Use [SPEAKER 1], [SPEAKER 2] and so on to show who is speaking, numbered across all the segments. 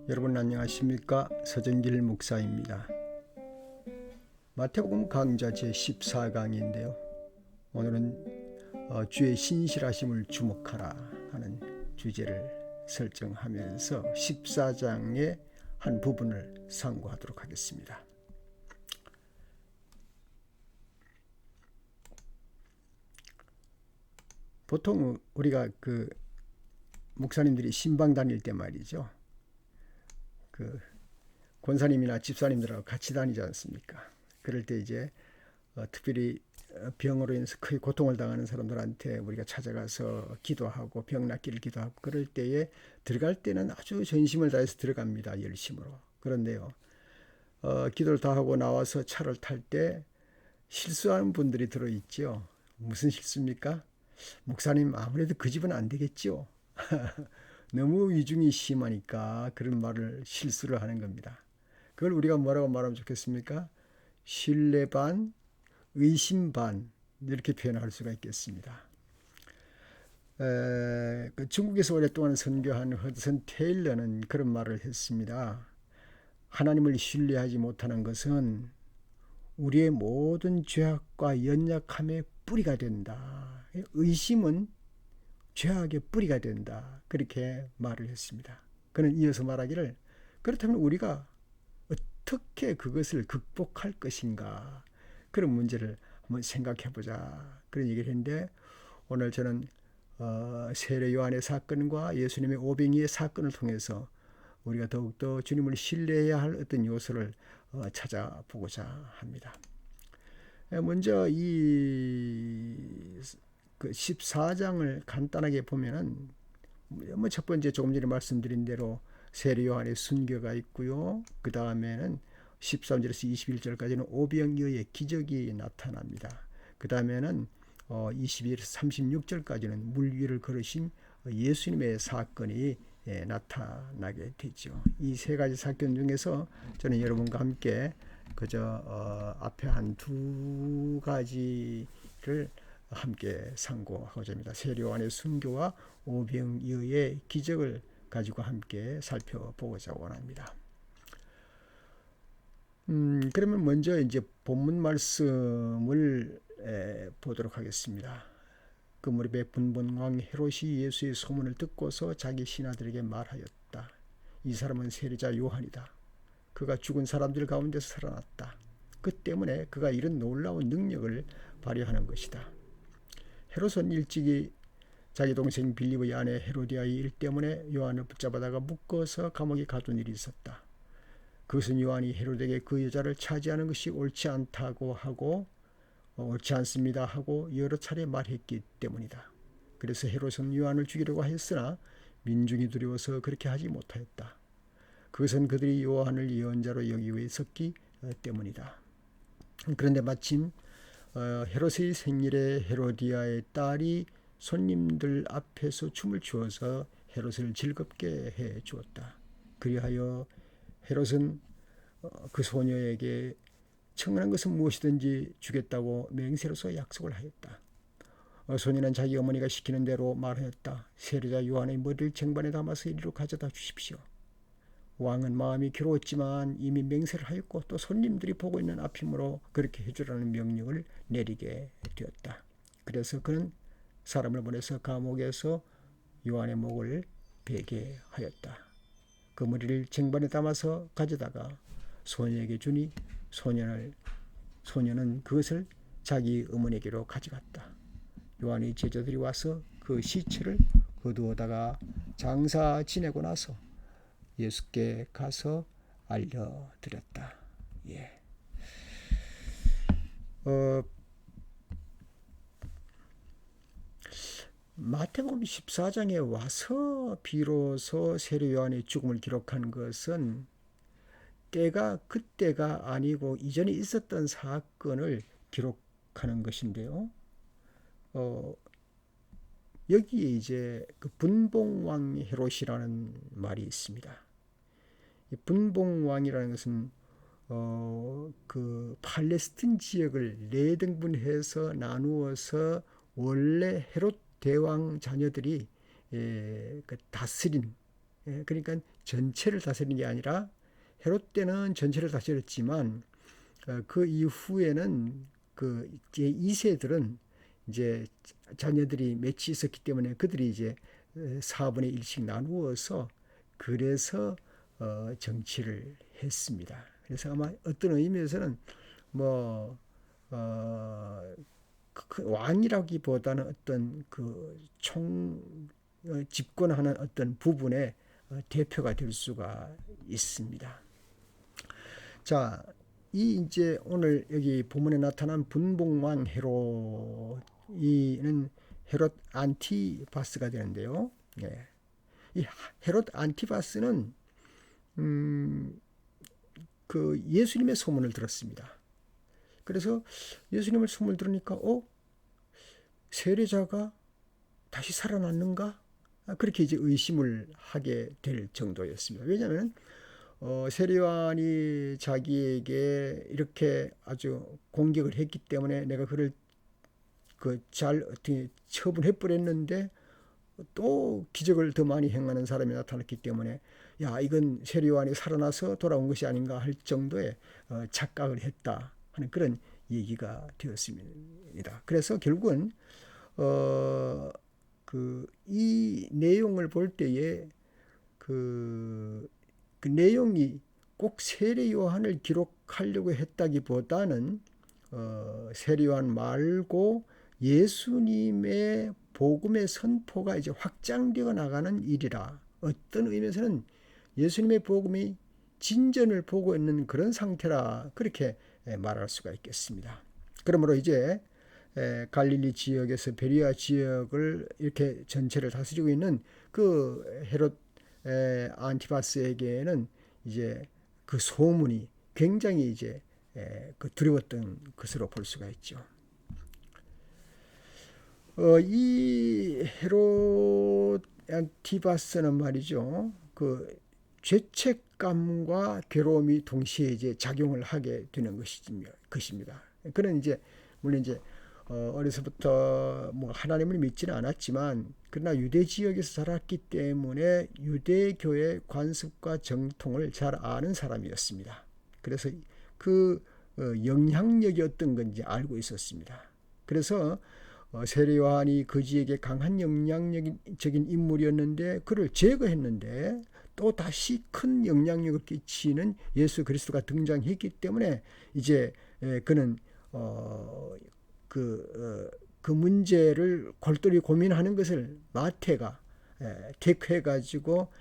[SPEAKER 1] 여러분 안녕하십니까? 서정길 목사입니다. 마태복음 강좌 제14강인데요. 오늘은 주의 신실하심을 주목하라 하는 주제를 설정하면서 14장의 한 부분을 상고하도록 하겠습니다. 보통 우리가 목사님들이 신방 다닐 때 말이죠. 권사님이나 집사님들하고 같이 다니지 않습니까? 그럴 때 이제 특별히 병으로 인해서 크게 고통을 당하는 사람들한테 우리가 찾아가서 기도하고 병 낫기를 기도하고 그럴 때에 들어갈 때는 아주 전심을 다해서 들어갑니다. 열심으로. 그런데요. 기도를 다 하고 나와서 차를 탈 때 실수하는 분들이 들어있죠. 무슨 실수입니까? 목사님 아무래도 그 집은 안 되겠죠. 너무 위중이 심하니까 그런 말을 실수를 하는 겁니다. 그걸 우리가 뭐라고 말하면 좋겠습니까? 신뢰 반, 의심 반 이렇게 표현할 수가 있겠습니다. 중국에서 오랫동안 선교한 허드슨 테일러는 그런 말을 했습니다. 하나님을 신뢰하지 못하는 것은 우리의 모든 죄악과 연약함의 뿌리가 된다. 의심은 죄악의 뿌리가 된다. 그렇게 말을 했습니다. 그는 이어서 말하기를 그렇다면 우리가 어떻게 그것을 극복할 것인가 그런 문제를 한번 생각해 보자 그런 얘기를 했는데 오늘 저는 세례 요한의 사건과 예수님의 오병이의 사건을 통해서 우리가 더욱더 주님을 신뢰해야 할 어떤 요소를 찾아보고자 합니다. 먼저 이 14장을 간단하게 보면은 첫 번째 조금 전에 말씀드린 대로 세례 요한의 순교가 있고요. 그 다음에는 13절에서 21절까지는 오병이어의 기적이 나타납니다. 그 다음에는 22절에서 36절까지는 물 위를 걸으신 예수님의 사건이 나타나게 되죠. 이 세 가지 사건 중에서 저는 여러분과 함께 그저 앞에 한 두 가지를 함께 상고하고자 합니다. 세례 요한의 순교와 오병이어의 기적을 가지고 함께 살펴보고자 원합니다. 그러면 먼저 이제 본문 말씀을 보도록 하겠습니다. 그 무렵에 분본왕 헤롯이 예수의 소문을 듣고서 자기 신하들에게 말하였다. 이 사람은 세례자 요한이다. 그가 죽은 사람들 가운데서 살아났다. 그 때문에 그가 이런 놀라운 능력을 발휘하는 것이다. 헤롯은 일찍이 자기 동생 빌립의 아내 헤로디아의 일 때문에 요한을 붙잡아다가 묶어서 감옥에 가둔 일이 있었다. 그것은 요한이 헤롯에게 그 여자를 차지하는 것이 옳지 않다고 하고 옳지 않습니다 하고 여러 차례 말했기 때문이다. 그래서 헤롯은 요한을 죽이려고 했으나 민중이 두려워서 그렇게 하지 못하였다. 그것은 그들이 요한을 예언자로 여기고 있었기 때문이다. 그런데 마침 헤롯의 생일에 헤로디아의 딸이 손님들 앞에서 춤을 추어서 헤롯을 즐겁게 해 주었다. 그리하여 헤롯은 그 소녀에게 청하는 것은 무엇이든지 주겠다고 맹세로서 약속을 하였다. 소녀는 자기 어머니가 시키는 대로 말하였다. 세례자 요한의 머리를 쟁반에 담아서 이리로 가져다 주십시오. 왕은 마음이 괴로웠지만 이미 맹세를 하였고 또 손님들이 보고 있는 앞이므로 그렇게 해주라는 명령을 내리게 되었다. 그래서 그는 사람을 보내서 감옥에서 요한의 목을 베게 하였다. 그 머리를 쟁반에 담아서 가져다가 소녀에게 주니 소녀는 그것을 자기 어머니에게로 가져갔다. 요한의 제자들이 와서 그 시체를 거두어다가 장사 지내고 나서 예수께 가서 알려드렸다. 예. 마태복음 14장에 와서 비로소 세례 요한의 죽음을 기록한 것은 때가 그때가 아니고 이전에 있었던 사건을 기록하는 것인데요. 여기에 이제 그 분봉왕 헤롯이라는 말이 있습니다. 이 분봉왕이라는 것은 그 팔레스틴 지역을 네 등분해서 나누어서 원래 헤롯 대왕 자녀들이 그 다스린 그러니까 전체를 다스리는 게 아니라 헤롯 때는 전체를 다스렸지만 그 이후에는 그 제 2세들은 이제 자녀들이 맺이 있었기 때문에 그들이 이제 4분의 1씩 나누어서 그래서 정치를 했습니다. 그래서 아마 어떤 의미에서는 뭐 왕이라기보다는 어떤 그 집권하는 어떤 부분의 대표가 될 수가 있습니다. 자, 이 이제 오늘 여기 본문에 나타난 분봉왕 헤롯이는 헤롯 안티바스가 되는데요. 예. 이 헤롯 안티바스는 그 예수님의 소문을 들었습니다. 그래서 예수님의 소문을 들으니까 세례자가 다시 살아났는가? 그렇게 이제 의심을 하게 될 정도였습니다. 왜냐하면 세례요한이 자기에게 이렇게 아주 공격을 했기 때문에 내가 그를 잘 어떻게 처분해 버렸는데 또 기적을 더 많이 행하는 사람이 나타났기 때문에 야, 이건 세례요한이 살아나서 돌아온 것이 아닌가 할 정도의 착각을 했다 하는 그런 얘기가 되었습니다. 그래서 결국은 이 내용을 볼 때에 그 내용이 꼭 세례 요한을 기록하려고 했다기보다는 세례 요한 말고 예수님의 복음의 선포가 이제 확장되어 나가는 일이라, 어떤 의미에서는 예수님의 복음이 진전을 보고 있는 그런 상태라, 그렇게 말할 수가 있겠습니다. 그러므로 이제 갈릴리 지역에서 베리아 지역을 이렇게 전체를 다스리고 있는 그 헤롯 안티바스에게는 이제 그 소문이 굉장히 이제 그 두려웠던 것으로 볼 수가 있죠. 이 헤롯 안티바스는 말이죠, 그 죄책감과 괴로움이 동시에 이제 작용을 하게 되는 것입니다. 그는 이제 물론 이제 어려서부터 뭐 하나님을 믿지는 않았지만 그러나 유대 지역에서 자랐기 때문에 유대교의 관습과 정통을 잘 아는 사람이었습니다. 그래서 그 영향력이 어떤 건지 알고 있었습니다. 그래서 세례 요한이 그 지역에 강한 영향력적인 인물이었는데 그를 제거했는데 또 다시 큰 영향력을 끼치는 예수 그리스도가 등장했기 때문에 이제 그는 그 문제를 골똘히 고민하는 것을 마태가 택해가지고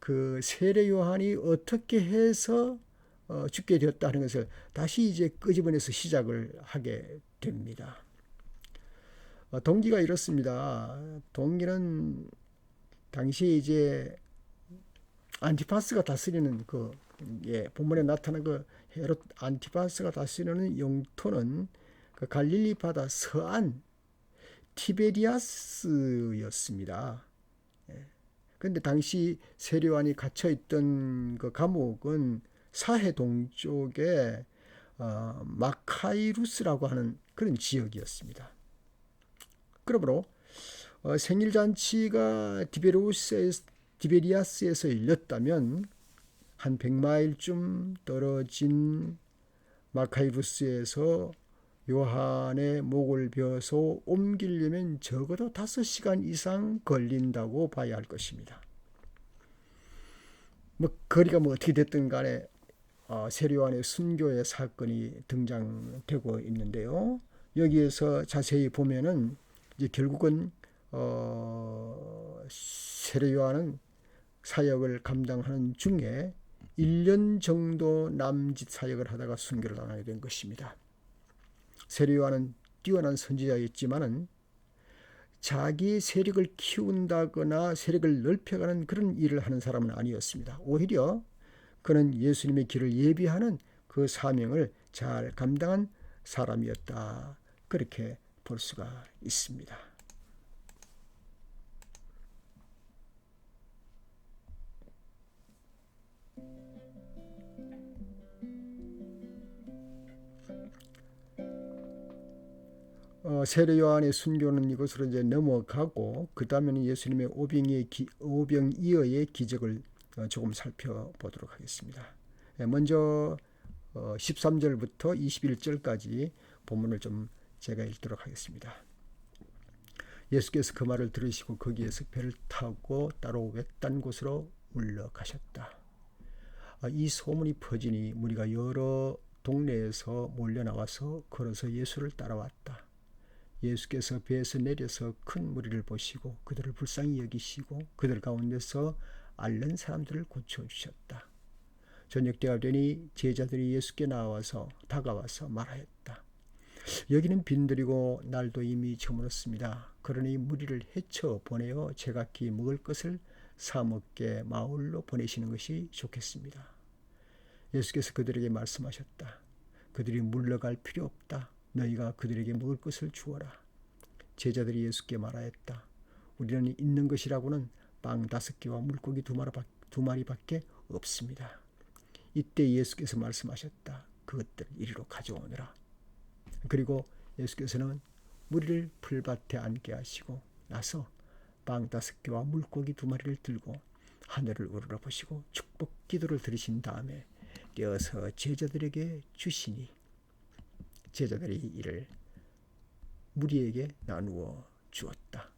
[SPEAKER 1] 그 세례 요한이 어떻게 해서 죽게 되었다 하는 것을 다시 이제 끄집어내서 시작을 하게 됩니다. 동기가 이렇습니다. 동기는 당시 이제 안티파스가 다스리는 본문에 나타난 그 헤롯 안티파스가 다스리는 영토는 그 갈릴리 바다 서안 티베리아스였습니다. 그런데 당시 세례요한이 갇혀 있던 그 감옥은 사해 동쪽에 마카이루스라고 하는 그런 지역이었습니다. 그러므로 생일잔치가 디베리아스에서 열렸다면 한 100마일쯤 떨어진 마카이루스에서 요한의 목을 베어서 옮기려면 적어도 5시간 이상 걸린다고 봐야 할 것입니다. 거리가 어떻게 됐든 간에 세례 요한의 순교의 사건이 등장되고 있는데요. 여기에서 자세히 보면은 이제 결국은 세례 요한은 사역을 감당하는 중에 1년 정도 남짓 사역을 하다가 순교를 당하게 된 것입니다. 세례 요한은 뛰어난 선지자였지만은 자기 세력을 키운다거나 세력을 넓혀가는 그런 일을 하는 사람은 아니었습니다. 오히려 그는 예수님의 길을 예비하는 그 사명을 잘 감당한 사람이었다, 그렇게 볼 수가 있습니다. 세례 요한의 순교는 이것으로 이제 넘어가고 그 다음에는 예수님의 오병이어의 기적을 조금 살펴보도록 하겠습니다. 먼저 13절부터 21절까지 본문을 좀 제가 읽도록 하겠습니다. 예수께서 그 말을 들으시고 거기에서 배를 타고 따로 외딴 곳으로 물러가셨다. 이 소문이 퍼지니 무리가 여러 동네에서 몰려나와서 걸어서 예수를 따라왔다. 예수께서 배에서 내려서 큰 무리를 보시고 그들을 불쌍히 여기시고 그들 가운데서 앓는 사람들을 고쳐주셨다. 저녁 때가 되니 제자들이 예수께 다가와서 말하였다. 여기는 빈들이고 날도 이미 저물었습니다. 그러니 무리를 헤쳐 보내어 제각기 먹을 것을 사 먹게 마을로 보내시는 것이 좋겠습니다. 예수께서 그들에게 말씀하셨다. 그들이 물러갈 필요 없다. 너희가 그들에게 먹을 것을 주어라. 제자들이 예수께 말하였다. 우리는 있는 것이라고는 빵 5개와 물고기 2마리밖에 없습니다. 이때 예수께서 말씀하셨다. 그것들 이리로 가져오너라. 그리고 예수께서는 무리를 풀밭에 앉게 하시고 나서 빵 5개와 물고기 2마리를 들고 하늘을 우러러보시고 축복 기도를 드리신 다음에 떼어서 제자들에게 주시니 제자들이 이를 무리에게 나누어 주었다.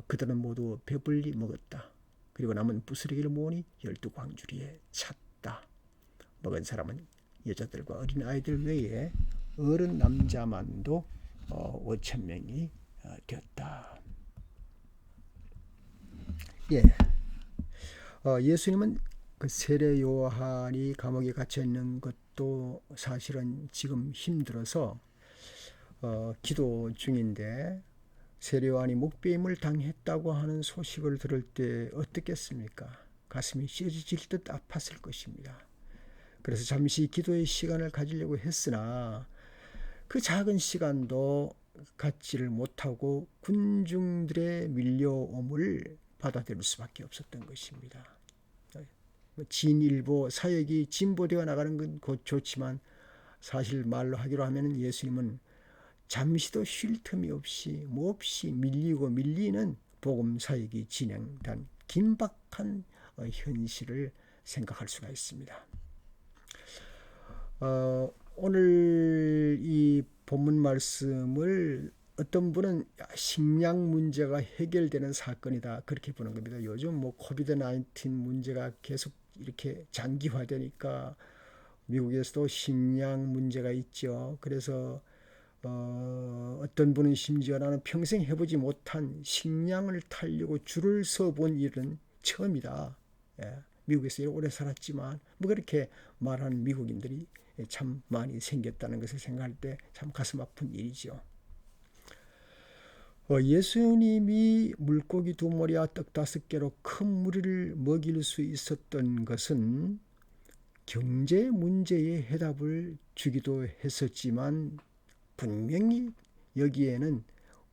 [SPEAKER 1] 그들은 모두 배불리 먹었다. 그리고 남은 부스러기를 모으니 12광주리에 찼다. 먹은 사람은 여자들과 어린 아이들 외에 어른 남자만도 5,000명이 되었다. 예, 예수님은 그 세례 요한이 감옥에 갇혀 있는 것도 사실은 지금 힘들어서 기도 중인데 세례 요한이 목배임을 당했다고 하는 소식을 들을 때 어떻겠습니까? 가슴이 찢어질 듯 아팠을 것입니다. 그래서 잠시 기도의 시간을 가지려고 했으나 그 작은 시간도 갖지를 못하고 군중들의 밀려옴을 받아들일 수밖에 없었던 것입니다. 진일보 사역이 진보되어 나가는 건 곧 좋지만 사실 말로 하기로 하면 예수님은 잠시도 쉴 틈이 없이 몹시 밀리고 밀리는 복음 사역이 진행된 긴박한 현실을 생각할 수가 있습니다. 오늘 이 본문 말씀을 어떤 분은 식량 문제가 해결되는 사건이다 그렇게 보는 겁니다. 요즘 코비드-19 문제가 계속 이렇게 장기화되니까 미국에서도 식량 문제가 있죠. 그래서 어떤 분은 심지어 나는 평생 해보지 못한 식량을 타려고 줄을 서본 일은 처음이다. 예, 미국에서 오래 살았지만 그렇게 말하는 미국인들이 참 많이 생겼다는 것을 생각할 때 참 가슴 아픈 일이죠. 예수님이 물고기 2마리와 떡 5개로 큰 무리를 먹일 수 있었던 것은 경제 문제의 해답을 주기도 했었지만 분명히 여기에는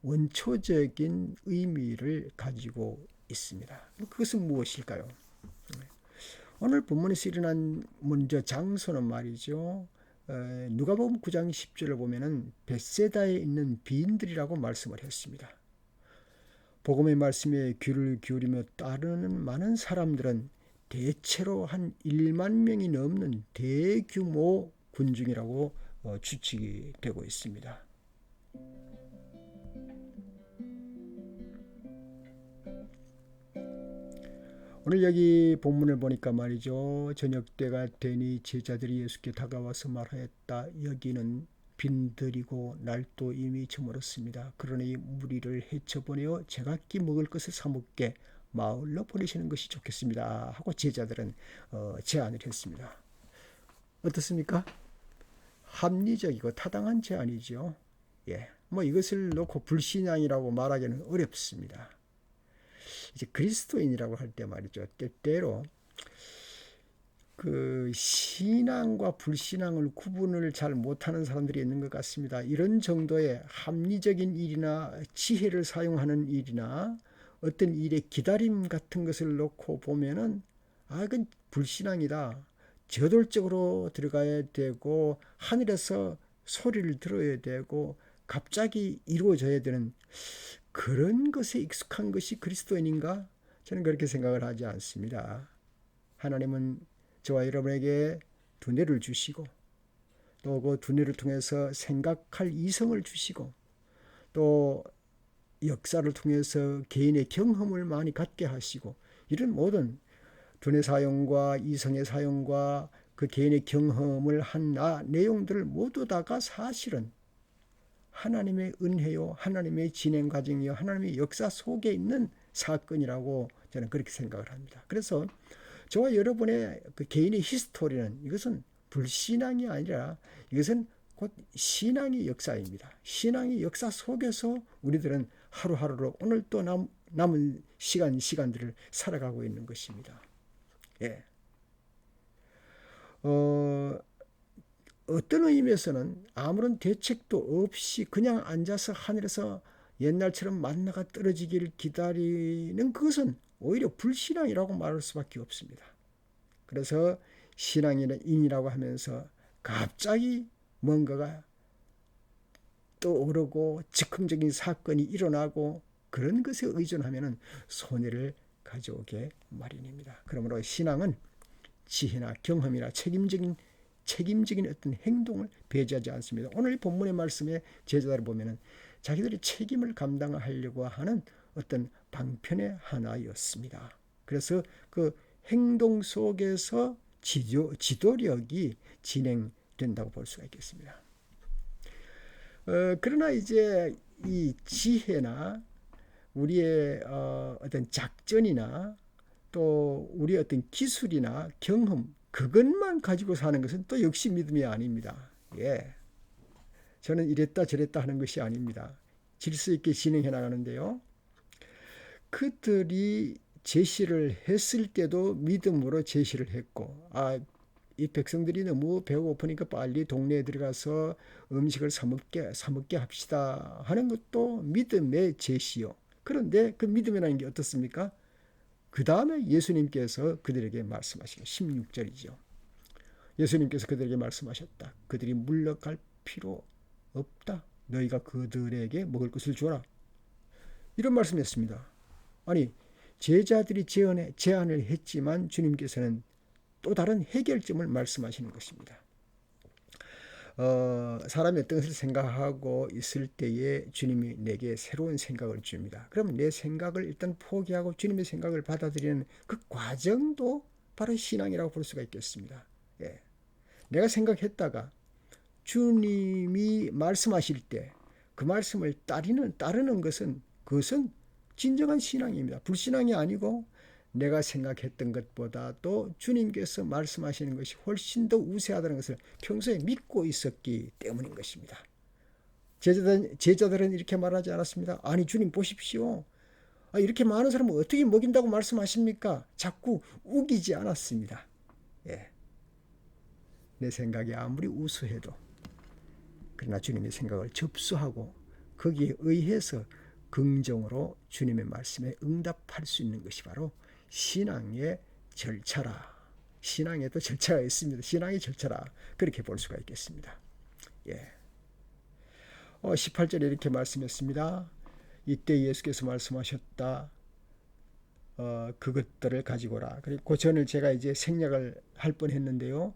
[SPEAKER 1] 원초적인 의미를 가지고 있습니다. 그것은 무엇일까요? 오늘 본문에서 일어난 먼저 장소는 말이죠. 누가복음 9장 10절을 보면은 벳세다에 있는 빈들이라고 말씀을 했습니다. 복음의 말씀에 귀를 기울이며 따르는 많은 사람들은 대체로 한 1만 명이 넘는 대규모 군중이라고 추측이 되고 있습니다. 오늘 여기 본문을 보니까 말이죠. 저녁 때가 되니 제자들이 예수께 다가와서 말하였다. 여기는 빈들이고 날도 이미 저물었습니다. 그러니 무리를 헤쳐보내어 제각기 먹을 것을 사 먹게 마을로 보내시는 것이 좋겠습니다. 하고 제자들은 제안을 했습니다. 어떻습니까? 합리적이고 타당한 제안이죠. 예, 이것을 놓고 불신앙이라고 말하기는 어렵습니다. 이제 그리스도인이라고 할 때 말이죠. 때때로 그 신앙과 불신앙을 구분을 잘 못하는 사람들이 있는 것 같습니다. 이런 정도의 합리적인 일이나 지혜를 사용하는 일이나 어떤 일의 기다림 같은 것을 놓고 보면은 그건 불신앙이다. 저돌적으로 들어가야 되고 하늘에서 소리를 들어야 되고 갑자기 이루어져야 되는 그런 것에 익숙한 것이 그리스도인인가? 저는 그렇게 생각을 하지 않습니다. 하나님은 저와 여러분에게 두뇌를 주시고 또 그 두뇌를 통해서 생각할 이성을 주시고 또 역사를 통해서 개인의 경험을 많이 갖게 하시고 이런 모든 두뇌 사용과 이성의 사용과 그 개인의 경험을 한 내용들을 모두 다가 사실은 하나님의 은혜요, 하나님의 진행 과정이요, 하나님의 역사 속에 있는 사건이라고 저는 그렇게 생각을 합니다. 그래서 저와 여러분의 그 개인의 히스토리는 이것은 불신앙이 아니라 이것은 곧 신앙의 역사입니다. 신앙의 역사 속에서 우리들은 하루하루로 오늘 또 남은 시간들을 살아가고 있는 것입니다. 예. 어떤 의미에서는 아무런 대책도 없이 그냥 앉아서 하늘에서 옛날처럼 만나가 떨어지기를 기다리는 그것은 오히려 불신앙이라고 말할 수밖에 없습니다. 그래서 신앙인이라고 하면서 갑자기 뭔가가 떠오르고 즉흥적인 사건이 일어나고 그런 것에 의존하면 손해를 가져오게 마련입니다. 그러므로 신앙은 지혜나 경험이나 책임적인 어떤 행동을 배제하지 않습니다. 오늘 본문의 말씀에 제자들을 보면은 자기들이 책임을 감당하려고 하는 어떤 방편의 하나였습니다. 그래서 그 행동 속에서 지도력이 진행된다고 볼 수가 있겠습니다. 그러나 이제 이 지혜나 우리의 어떤 작전이나 또 우리의 어떤 기술이나 경험 그것만 가지고 사는 것은 또 역시 믿음이 아닙니다. 예. 저는 이랬다 저랬다 하는 것이 아닙니다. 질서 있게 진행해 나가는데요. 그들이 제시를 했을 때도 믿음으로 제시를 했고 이 백성들이 너무 배고프니까 빨리 동네에 들어가서 음식을 사 먹게 합시다 하는 것도 믿음의 제시요. 그런데 그 믿음이라는 게 어떻습니까? 그 다음에 예수님께서 그들에게 말씀하시는 16절이죠. 예수님께서 그들에게 말씀하셨다. 그들이 물러갈 필요 없다. 너희가 그들에게 먹을 것을 주어라. 이런 말씀했습니다. 아니 제자들이 제안을 했지만 주님께서는 또 다른 해결점을 말씀하시는 것입니다. 사람이 어떤 것을 생각하고 있을 때에 주님이 내게 새로운 생각을 줍니다. 그럼 내 생각을 일단 포기하고 주님의 생각을 받아들이는 그 과정도 바로 신앙이라고 볼 수가 있겠습니다. 예. 내가 생각했다가 주님이 말씀하실 때 그 말씀을 따르는 것은 그것은 진정한 신앙입니다. 불신앙이 아니고 내가 생각했던 것보다도 주님께서 말씀하시는 것이 훨씬 더 우세하다는 것을 평소에 믿고 있었기 때문인 것입니다. 제자들은 이렇게 말하지 않았습니다. 아니 주님 보십시오. 이렇게 많은 사람을 어떻게 먹인다고 말씀하십니까? 자꾸 우기지 않았습니다. 예. 내 생각이 아무리 우수해도 그러나 주님의 생각을 접수하고 거기에 의해서 긍정으로 주님의 말씀에 응답할 수 있는 것이 바로 신앙의 절차라. 신앙에도 절차가 있습니다. 신앙의 절차라. 그렇게 볼 수가 있겠습니다. 예. 18절에 이렇게 말씀했습니다. 이때 예수께서 말씀하셨다. 그것들을 가지고라. 그리고 그 전을 제가 이제 생략을 할 뻔했는데요.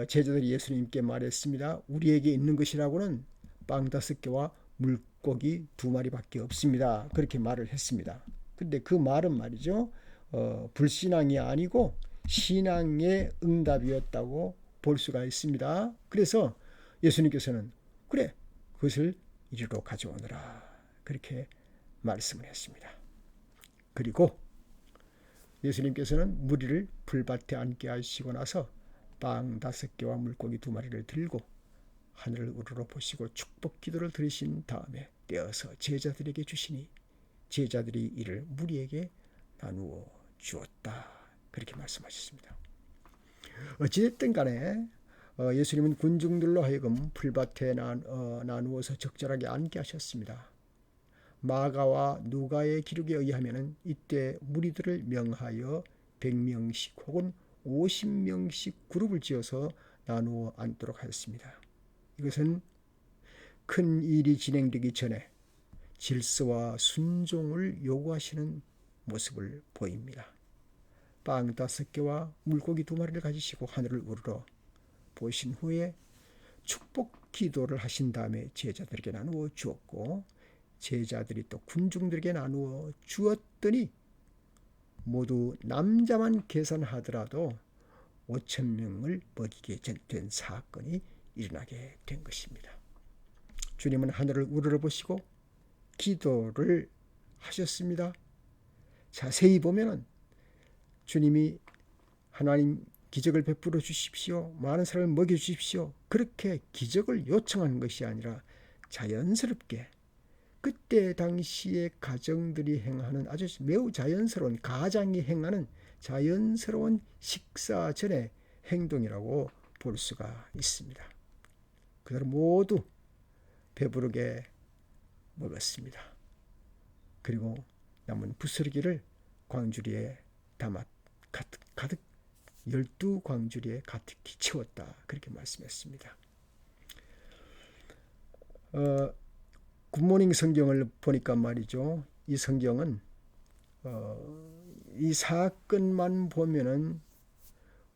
[SPEAKER 1] 제자들이 예수님께 말했습니다. 우리에게 있는 것이라고는 빵 5개와 물고기 2마리밖에 없습니다. 그렇게 말을 했습니다. 근데 그 말은 말이죠. 불신앙이 아니고 신앙의 응답이었다고 볼 수가 있습니다. 그래서 예수님께서는 그래 그것을 이리로 가져오너라 그렇게 말씀을 했습니다. 그리고 예수님께서는 무리를 불밭에 앉게 하시고 나서 빵 5개와 물고기 2마리를 들고 하늘을 우러러 보시고 축복 기도를 드리신 다음에 떼어서 제자들에게 주시니 제자들이 이를 무리에게 나누어 주었다. 그렇게 말씀하셨습니다. 어찌됐든 간에 예수님은 군중들로 하여금 풀밭에 나누어서 적절하게 앉게 하셨습니다. 마가와 누가의 기록에 의하면 이때 무리들을 명하여 100명씩 혹은 50명씩 그룹을 지어서 나누어 앉도록 하였습니다. 이것은 큰 일이 진행되기 전에 질서와 순종을 요구하시는 모습을 보입니다. 빵 5개와 물고기 2마리를 가지시고 하늘을 우러러 보신 후에 축복 기도를 하신 다음에 제자들에게 나누어 주었고, 제자들이 또 군중들에게 나누어 주었더니 모두 남자만 계산하더라도 5,000명을 먹이게 된 사건이 일어나게 된 것입니다. 주님은 하늘을 우러러보시고 기도를 하셨습니다. 자세히 보면 주님이 하나님 기적을 베풀어 주십시오, 많은 사람을 먹여 주십시오, 그렇게 기적을 요청하는 것이 아니라 자연스럽게 그때 당시에 가정들이 행하는 아주 매우 자연스러운, 가장이 행하는 자연스러운 식사 전의 행동이라고 볼 수가 있습니다. 그들 모두 배부르게 먹었습니다. 그리고 남은 부스러기를 광주리에 담아 가득 12광주리에 가득히 채웠다, 그렇게 말씀했습니다. 굿모닝 성경을 보니까 말이죠, 이 성경은 이 사건만 보면은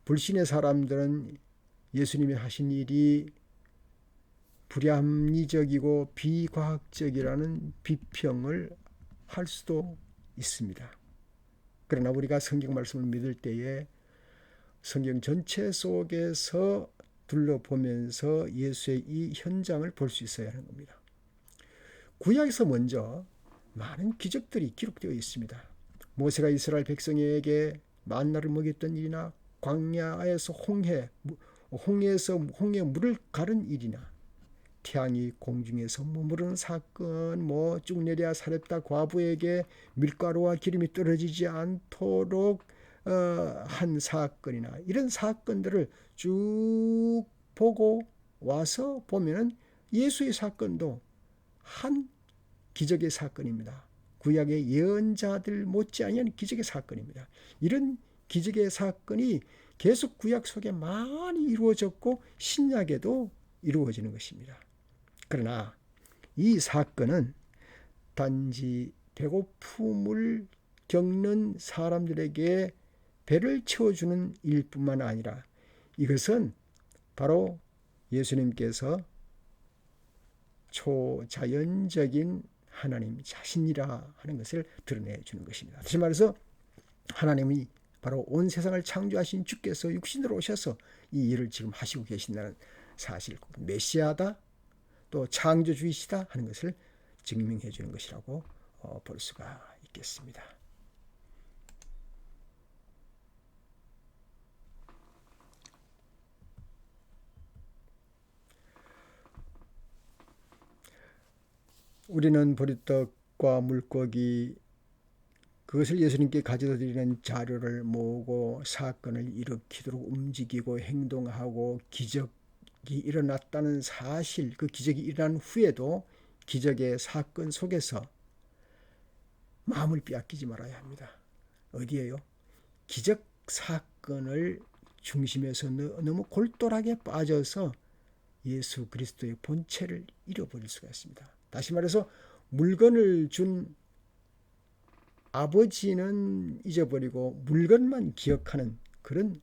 [SPEAKER 1] 불신의 사람들은 예수님이 하신 일이 불합리적이고 비과학적이라는 비평을 할 수도 있습니다. 그러나 우리가 성경 말씀을 믿을 때에 성경 전체 속에서 둘러보면서 예수의 이 현장을 볼 수 있어야 하는 겁니다. 구약에서 먼저 많은 기적들이 기록되어 있습니다. 모세가 이스라엘 백성에게 만나를 먹였던 일이나, 광야에서 홍해에서 물을 가른 일이나, 태양이 공중에서 머무르는 사건, 쭉 내려야 사렙다 과부에게 밀가루와 기름이 떨어지지 않도록 한 사건이나, 이런 사건들을 쭉 보고 와서 보면은 예수의 사건도 한 기적의 사건입니다. 구약의 예언자들 못지않은 기적의 사건입니다. 이런 기적의 사건이 계속 구약 속에 많이 이루어졌고 신약에도 이루어지는 것입니다. 그러나 이 사건은 단지 배고픔을 겪는 사람들에게 배를 채워주는 일뿐만 아니라, 이것은 바로 예수님께서 초자연적인 하나님 자신이라 하는 것을 드러내주는 것입니다. 다시 말해서 하나님이 바로 온 세상을 창조하신 주께서 육신으로 오셔서 이 일을 지금 하시고 계신다는 사실, 메시아다, 또 창조주이시다 하는 것을 증명해 주는 것이라고 볼 수가 있겠습니다. 우리는 보리떡과 물고기, 그것을 예수님께 가져다 드리는 자료를 모으고 사건을 일으키도록 움직이고 행동하고 기적이 일어났다는 사실, 그 기적이 일어난 후에도 기적의 사건 속에서 마음을 빼앗기지 말아야 합니다. 어디에요? 기적 사건을 중심에서 너무 골똘하게 빠져서 예수 그리스도의 본체를 잃어버릴 수가 있습니다. 다시 말해서 물건을 준 아버지는 잊어버리고 물건만 기억하는 그런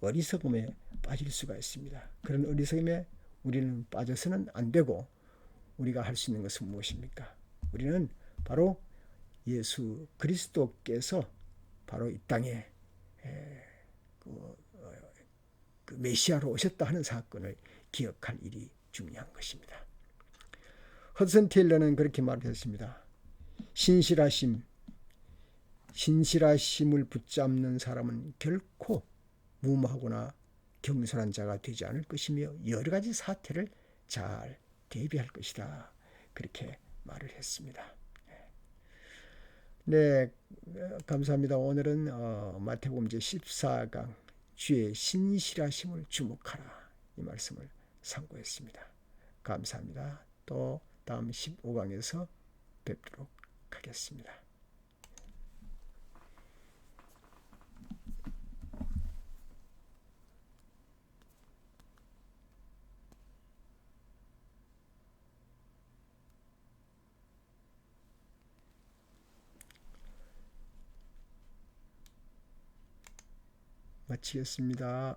[SPEAKER 1] 어리석음에 빠질 수가 있습니다. 그런 어리석음에 우리는 빠져서는 안 되고, 우리가 할 수 있는 것은 무엇입니까? 우리는 바로 예수 그리스도께서 바로 이 땅에 그 메시아로 오셨다 하는 사건을 기억할 일이 중요한 것입니다. 허드슨 테일러는 그렇게 말했습니다. 신실하심을 붙잡는 사람은 결코 무모하거나 경솔한 자가 되지 않을 것이며 여러 가지 사태를 잘 대비할 것이다, 그렇게 말을 했습니다. 네, 감사합니다. 오늘은 마태복음 제14강 주의 신실하심을 주목하라, 이 말씀을 상고했습니다. 감사합니다. 또 다음 15강에서 뵙도록 하겠습니다. 마치겠습니다.